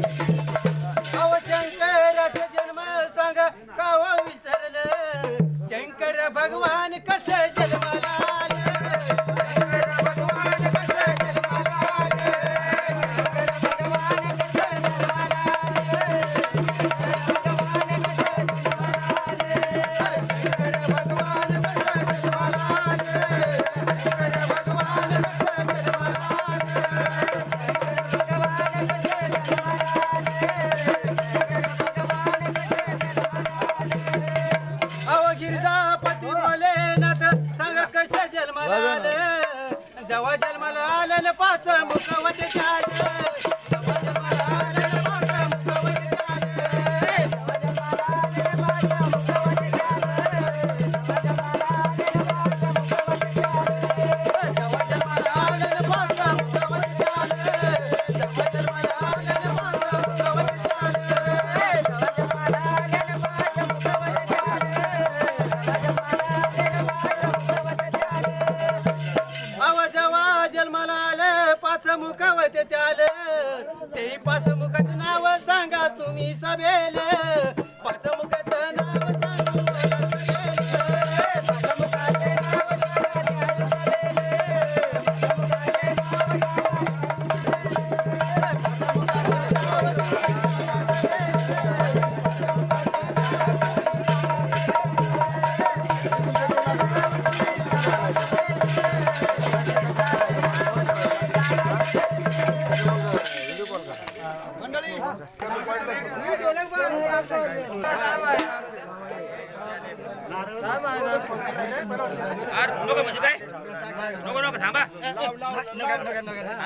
अहो शंकराचा जन्म सांगा का हो विसरलं शंकर भगवान कसं जन्माला आलं शंकर भगवान कसं जन्माला आलं शंकर भगवान कसं जन्माला आलं शंकर भगवान कसं जन्माला आलं शंकर भगवान कसं जन्माला अहो गिरिजापती भोलेनाथ सांगा कशा जन्माला आलं जेव्हा जन्माला आलं न पाच मुखवते झालं जेव्हा जन्माला आलं न पाच मुखवते जेव्हा जन्माला आलं न पाच मुखवते झालं जेव्हा जन्माला आलं न पाच मुखवते अव जेव्हा जन्माला आलं पाच मुखवते त्यालं ते पाच मुखाचं नाव सांगा तुम्ही सभेल पाच मुखाचं नाव सांगा नको म्हणजे काय नको नको थांबा